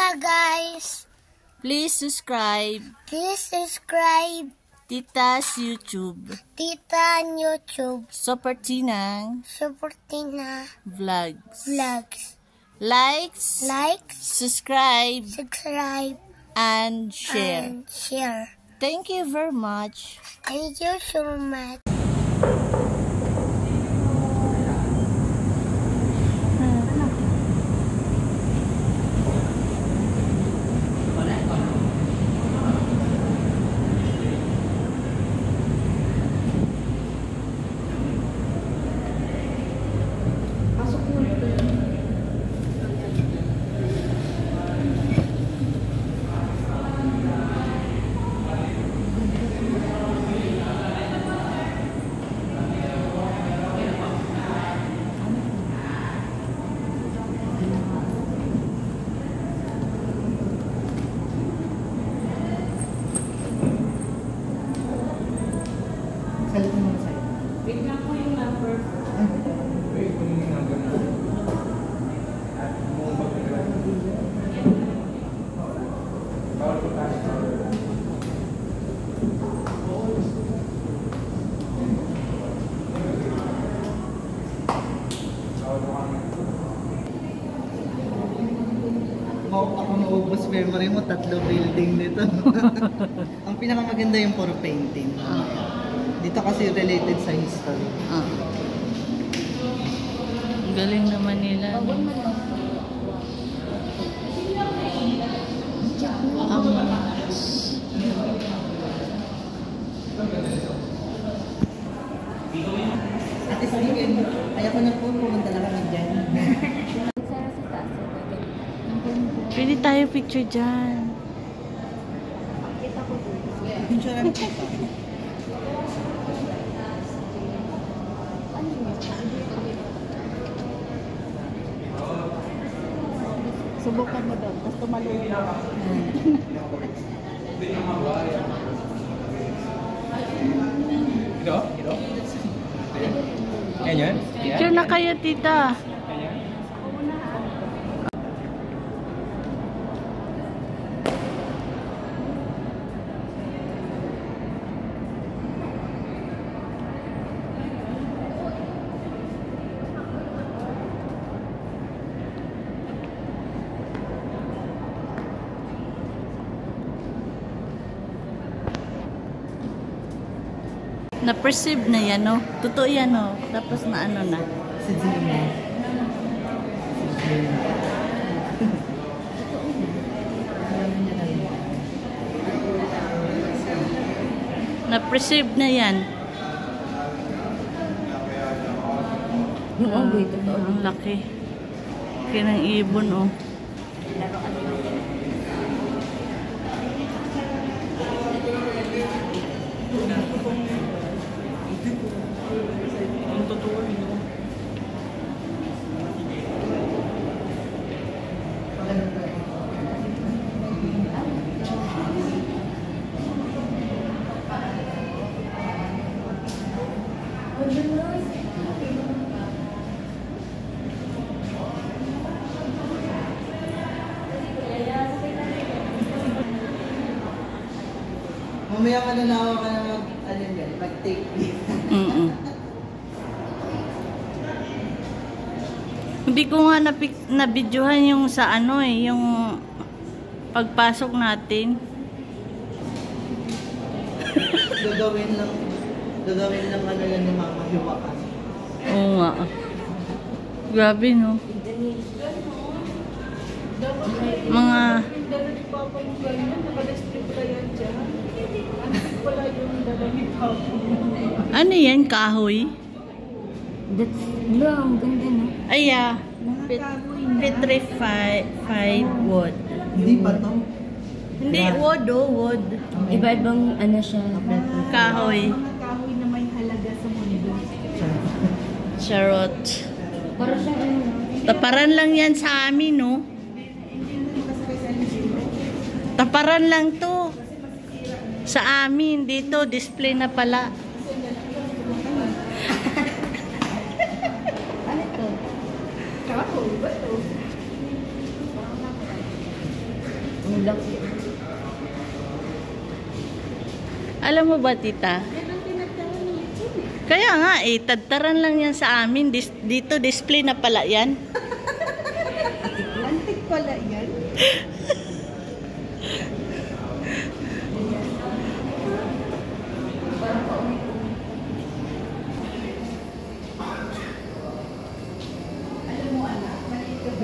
ka guys. Please subscribe. Tita's YouTube. Tita YouTube. Sopertinang Vlogs. Likes, subscribe, and share. Thank you very much. Thank you so much. Ako maubos memory mo, 3 building nito. Ang pinakamaganda yung puro painting. Dito kasi related sa history. Ang galing naman nila. At least ayaw ko na po pumunta na kami dyan. Pwede tayo picture dyan. Picture namin dito. Subukan mo daw, tapos tumaluin mo. Gitu? Ganyan? Picture na kayo, tita. Na-perceive na yan, no? Totoo yan, no? Tapos na ano na. Si Gina. Na-perceive na yan. Ang laki. Laki ng ibon, oh. Ang totoo yun. Mamaya ka na nawa ka na mag-take leave. Hindi ko nga na-videohan yung sa ano eh, yung pagpasok natin. Gagawin lang ano yan ni Mama Hiwakas. Oo nga. Grabe, no? Mga... Ano yan? Kahoy? That's long, ganda na. Ay, petrified wood. Hindi pa to. Hindi, wood, oh, wood. Iba-ibang ano siya. Kahoy. Mga kahoy na may halaga sa mundo. Charot. Para siya ano. Taparan lang yan sa amin, no? Taparan lang to. Sa amin, dito, display na pala. Ano to? Kahoy ba to? Laki. Alam mo ba, tita? Kaya nga eh, tadtaran lang yan sa amin. Dito display na pala yan. Antik pala yan.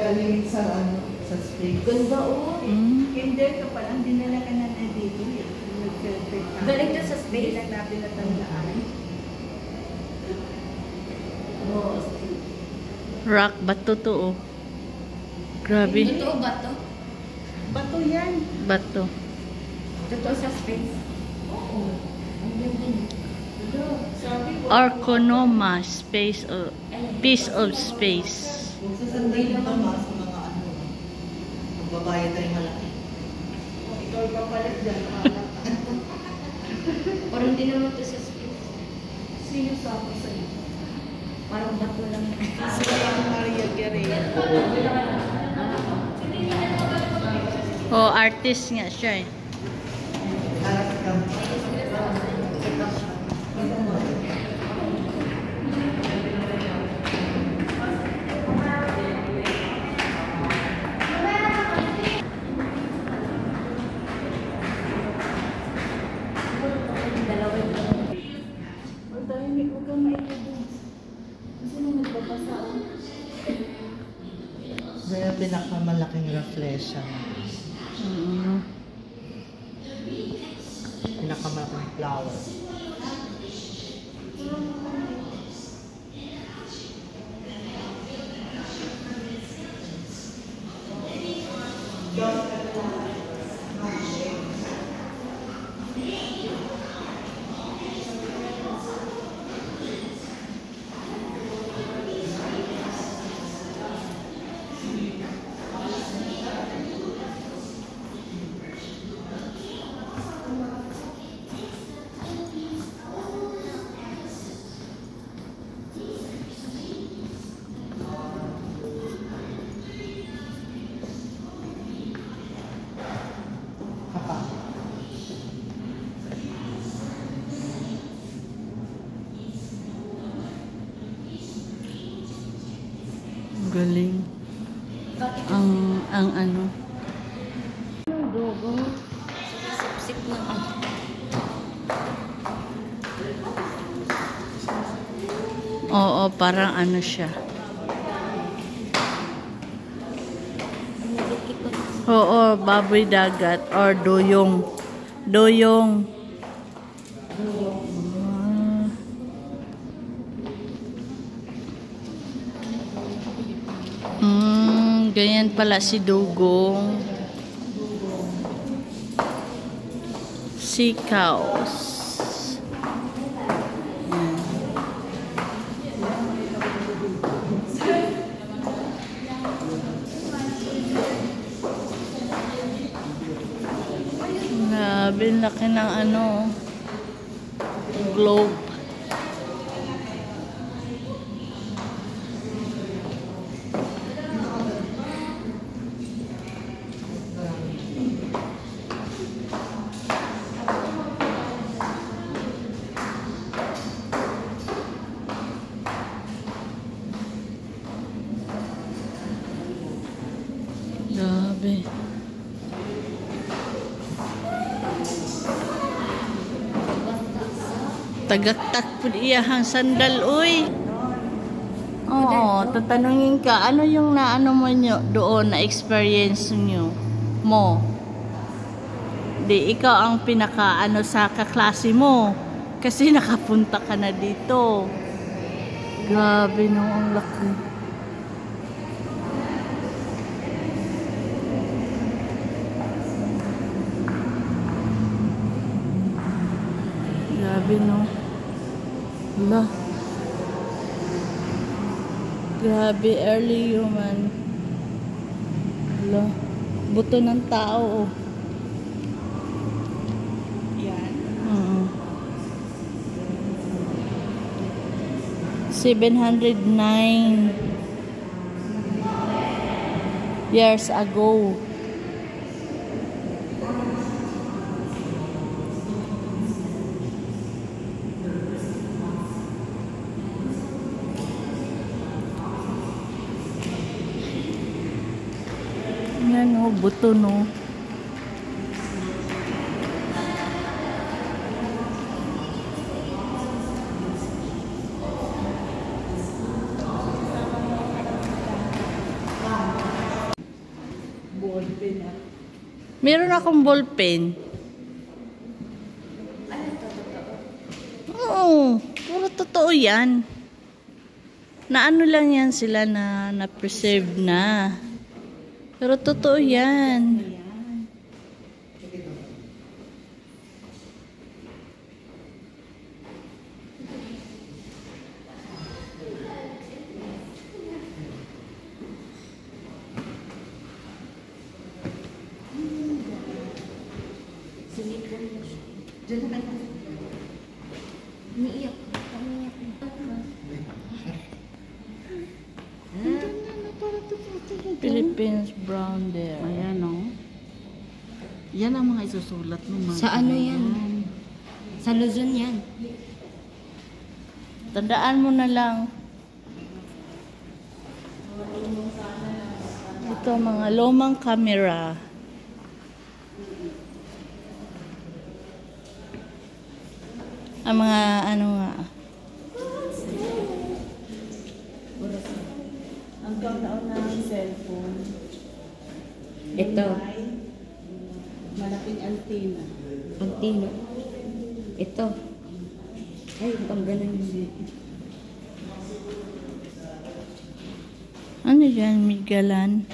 Galing sa sa space. Ganda oh. Kinder ka palang dinala ka na dito. Galing to sa space. Lang natin natandaan. Oh, Rock, bato to oh. Grabe. totoo ba to? Bato yan. Bato. Totoo sa space? Oo. Ang ganda niya. Sabi ko, Arconoma, space of, piece of space. kung sasanday na ba sa mga ano, magbabayad tayo malaki. Ikaw pa pala dyan. Parang di naman to sa space. Sino sa ako sa'yo? Parang bato lang. Si Maria Guerrero. Oh, artist nga siya eh. Harap ka. Kaya pinakamalaking reflection. Pinakamalaking flower. Kapa. Galing. Ang ano. Dugo. Sipsip na ako. Oo, parang ano siya. Oo, baboy dagat or doyong. Doyong. Ganyan pala si dugong. Sea cows. Grabe, laki ng ano, globe. Grabe. Tagaktak po iyahang sandal, uy. Oo, tatanungin ka, ano yung naano mo nyo doon na experience nyo mo? Di, ikaw ang pinaka-ano sa kaklase mo. Kasi nakapunta ka na dito. Grabe no, ang laki. Grabe no. Hala. Grabe, early human. Hala. Buto ng tao, oh. Yan. 709 years ago. Yan o, buto no. Meron akong ballpen. Oo, puro totoo yan. Na ano lang yan sila na preserve na. Pero totoo yan. Umiiyak. Philippines brown there. Ayan o. Yan ang mga isusulat mo. Mga Sa ano yan? Sa Luzon yan. Tandaan mo na lang. Ito mga lumang camera. Ang mga ano nga. Ang kauna-una ng cellphone. Ito. Malaking antenna. Antino. Ito. Ay, pang ganun yun. Ano yan, Migalan?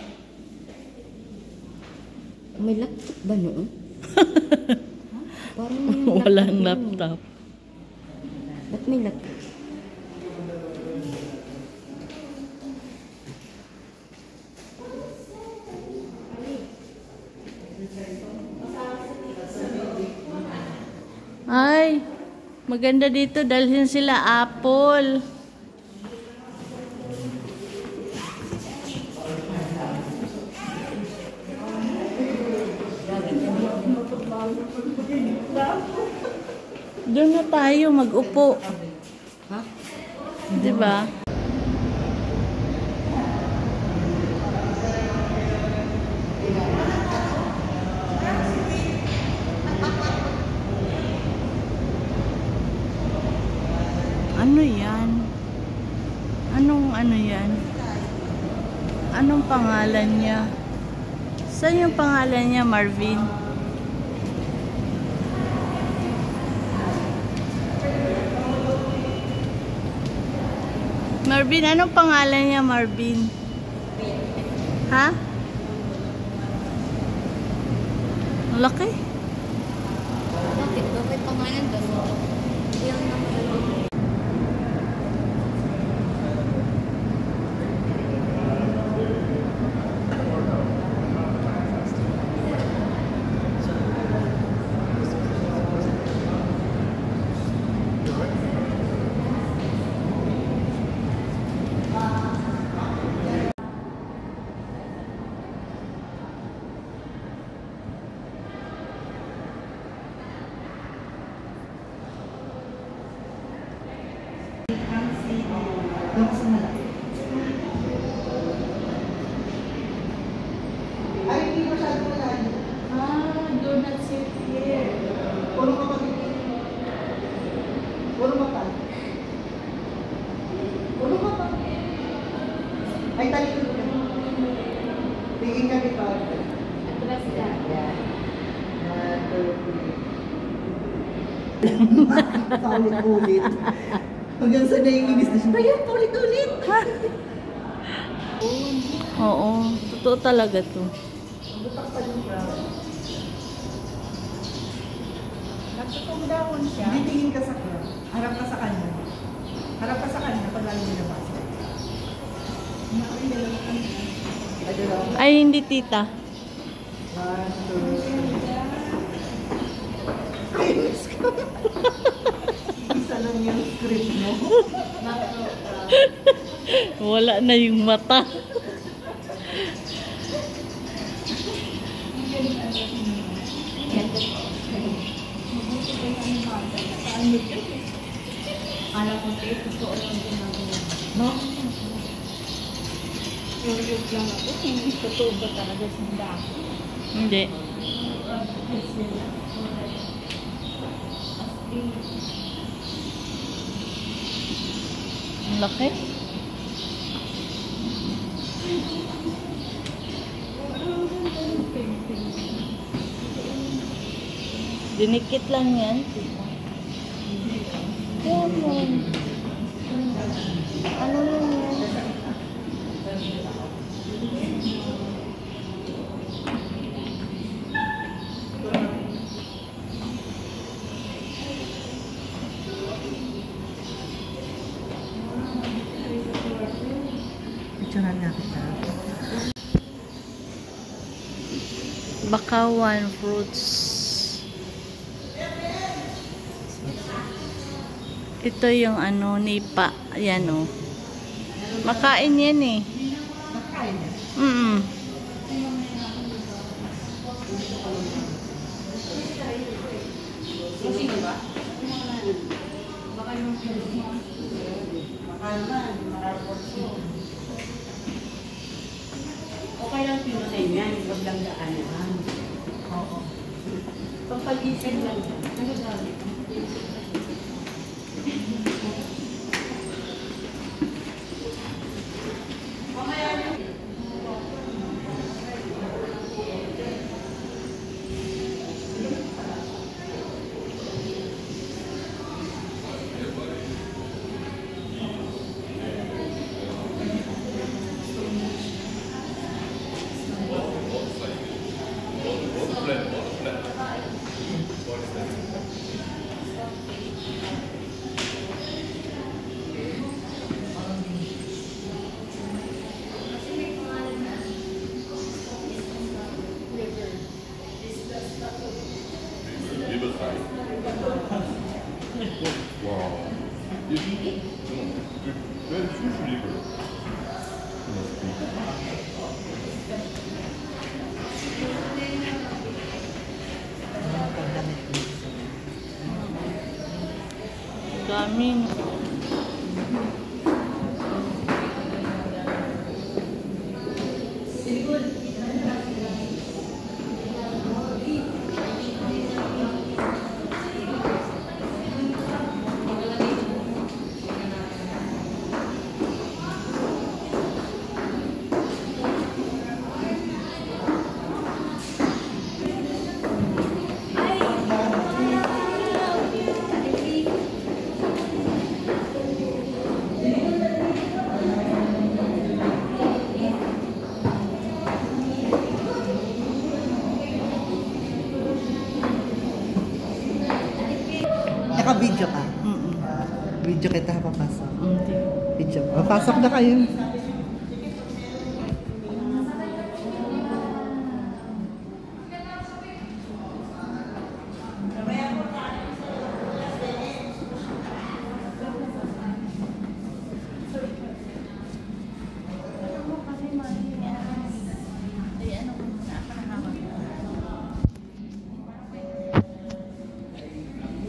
May laptop ba noon? Parang may Walang laptop. laptop. Ba't may laptop? Ay, maganda dito. Dalhin sila apple. Doon na tayo mag-upo. Ha? Diba? Ano yan? Anong ano yan? Anong pangalan niya? Saan yung pangalan niya, Marvin? Marvin, anong pangalan niya, Marvin? Ha? Ang laki. Bakit? Bakit pangalan doon? Yung naman. Ay, hindi masyado malayo. Do not sit here. Puro kapatid. Puro mata. Puro mata. Ay, talikod ka. Tingin ka dito. Atras ka. Paulit-ulit. Hanggang sa naiinis na siya. Bayan, paulit-ulit. Oo, totoo talaga to. Nagtutong siya. Hindi tingin ka sa kanya. Harap ka sa kanya. Harap ka sa kanya pag lalo nilabas. Ay, hindi tita. 1, 2, 3. Ayos ka. Isa lang yung script mo. Wala na yung mata. Kala ko tayo, totoo lang ginagawa. No? Curious lang ako kung totoo ba talaga sa dako. Hindi. Ang laki. Dinikit lang yan. Yan mo. Ano lang yan? Picturean nga kita. Bakawan fruits. Ito yung ano, nipa. Ayan o. Makain yan eh. Makain niya. Okay lang pinutin yan, huwag lang daanan. Oo. Pampagising lang yan. Ano dami? Wow. Very fish liver. Dami. Naka-video ka. Video kita papasok. Video. Papasok na kayo.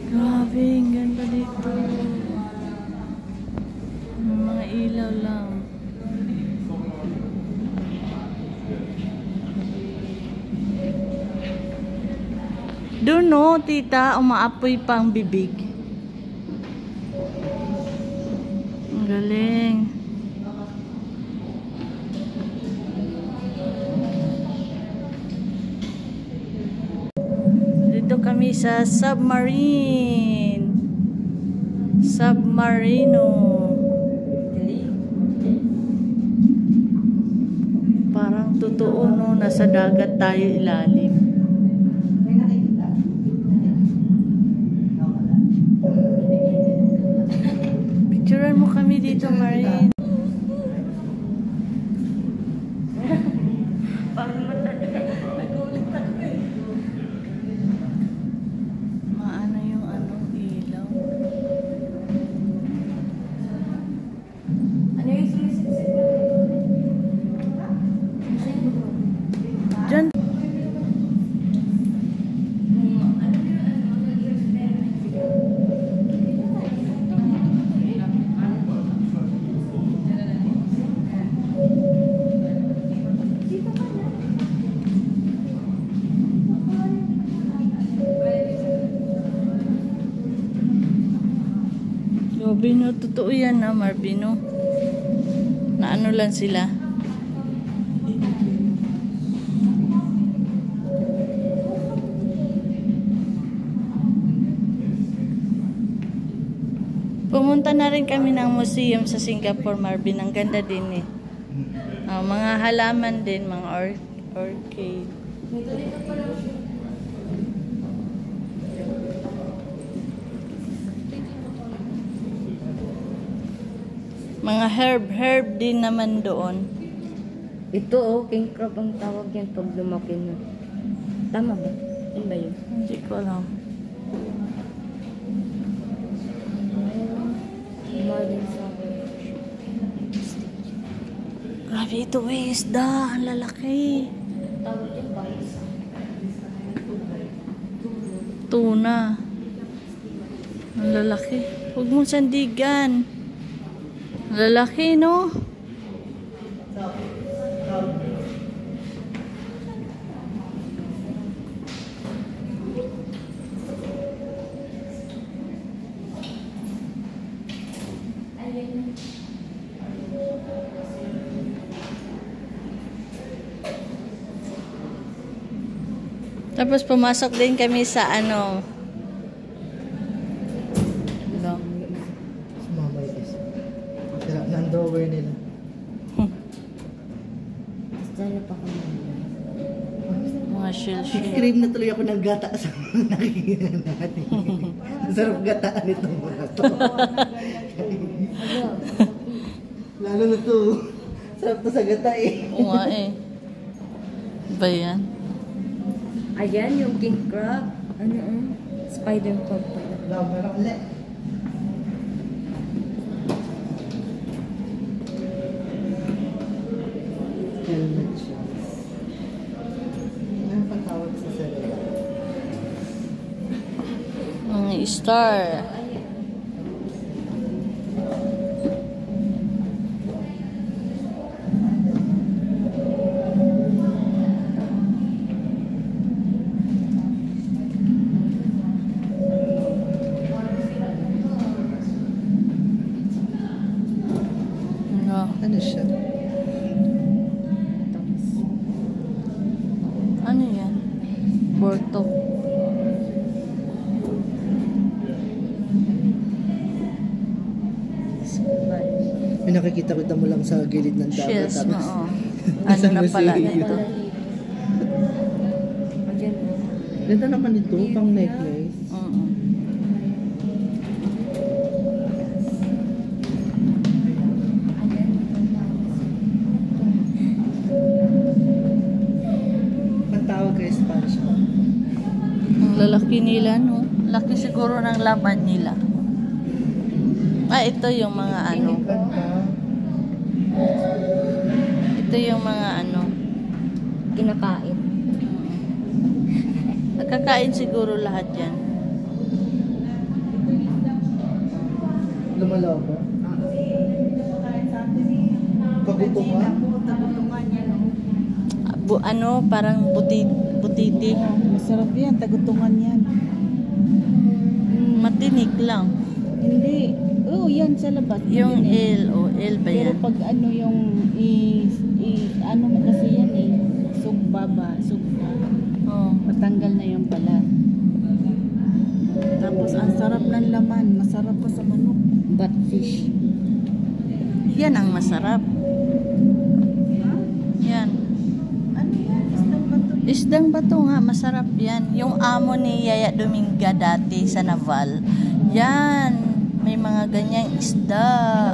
Grabe, ang ganda dito. Mga ilaw lang. Doon no, tita, umaapoy pa ang bibig. Ang galing. Dito kami sa submarine. Submarino. Parang totoo no, nasa dagat tayo ilalim. Picturean mo kami dito, Marine. Maano yung ano, ilaw. Ano yung sumisip-sip na? Diyan. Marbino, totoo yan na Marbino. Na ano lang sila. Pumunta na rin kami ng museum sa Singapore, Marvin. Ang ganda din eh. Mga halaman din, mga orchid. Mga herb din naman doon. Ito oh, king crab ang tawag yan pag lumaki na. Tama ba? Ano ba yun? Hindi ko alam. Marlin Saber. Grabe ito eh, isda. Ang lalaki. Tawag yan ba? Tuna. Ang lalaki. Huwag mong sandigan. Ang lalaki, no? Tapos pumasok din kami sa ano. Sumama yung isa. Sira ng drawer nila. Sana pa kami. Mga shell. Crave na tuloy ako ng gata sa nakikita natin. Sarap gataan itong mga to. Lalo na to. Sarap to sa gata eh. Oo nga eh. Ba yan? Ayan yung king crab. Ano spider crab pala. Meron ulit. Helmet shells. Ano pang tawag sa sarili? Mga star. Ano siya? Ano yan? Porto. May nakikita mo lang sa gilid ng dagat. Shells, tapos oo. nasa Ano na pala museum. nito? Ayan. Ganda naman ito, pang necklace. Oo. Pantawag kay Spanish. Ang lalaki nila, no? Laki siguro ng laman nila. Ito yung mga ano. Ito yung mga ano. Kinakain. Nagkakain siguro lahat yan. Lumalaban. Pagutungan. Ano, parang butiti. Masarap yan, tagutungan yan. Matinik lang. Hindi. Oo, yan sa labas. Yung Yan L ba Pero yan? pag ano yung ano mo kasi yan eh. Sugba ba? Sugba. Oh. Matanggal na yung balat. Tapos ang sarap ng laman. Masarap pa sa manok. Batfish. Yan ang masarap. Yan. Ano yan? Isang bato. Isdang bato nga, masarap yan. Yung amo ni Yaya Dominga dati sa Naval. Yan. May mga ganyang isda.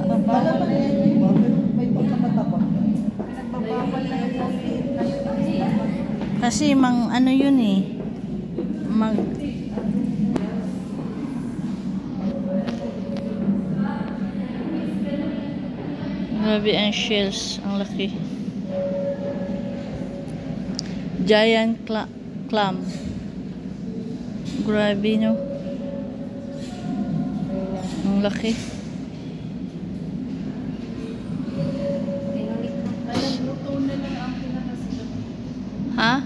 Nagbabawal na yan. May pagkakatapa. Nagbabawal na yan. Kasi ano yun eh. Grabe ang shells. Ang laki. Giant clam. Grabe, no? Ang laki. Ha?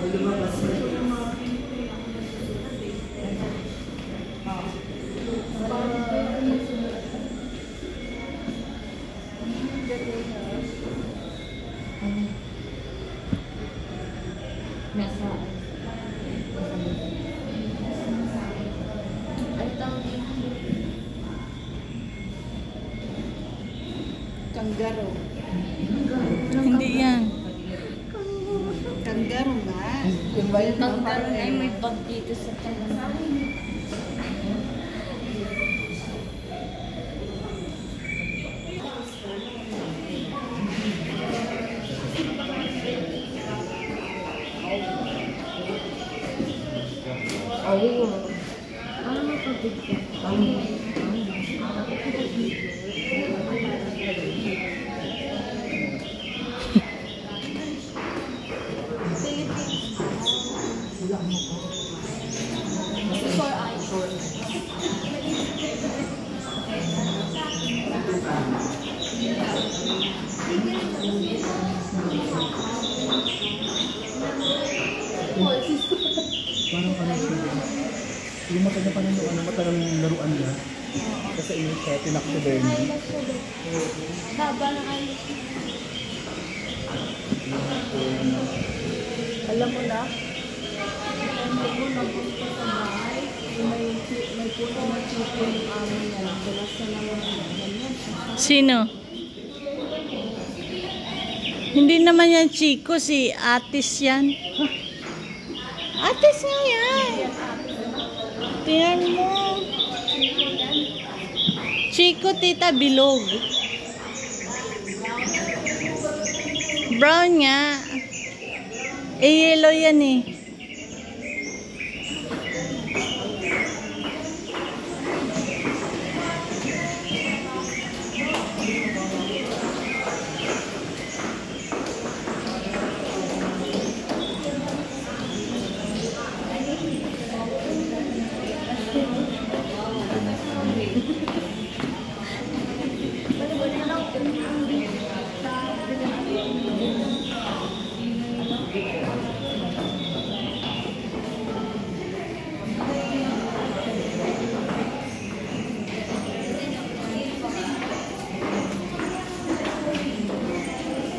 Nasa ay tawag dito. Kanggaro. Hindi yan. Kanggaro nga. Yung ba yun? Kanggaro ay may bag dito sa talan. Oh, ano pabigyan? Parang ano siya. Yung matanda pa nung ano, matalang laruan niya. Kasi ino siya, tinakto din. Haba ng ayos. Alam mo na, hindi mo napunta sa bahay, may puno na chipo yung amin na tulas na naman ganyan. Sino? Hindi naman yan Chico, si Atis yan. Atis nga yan. Tingnan mo. Chico, tita, bilog. Brown nga. Eh, yellow yan eh.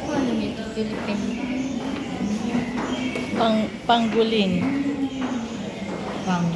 Ano nito? Philippine. Panggulin. Pang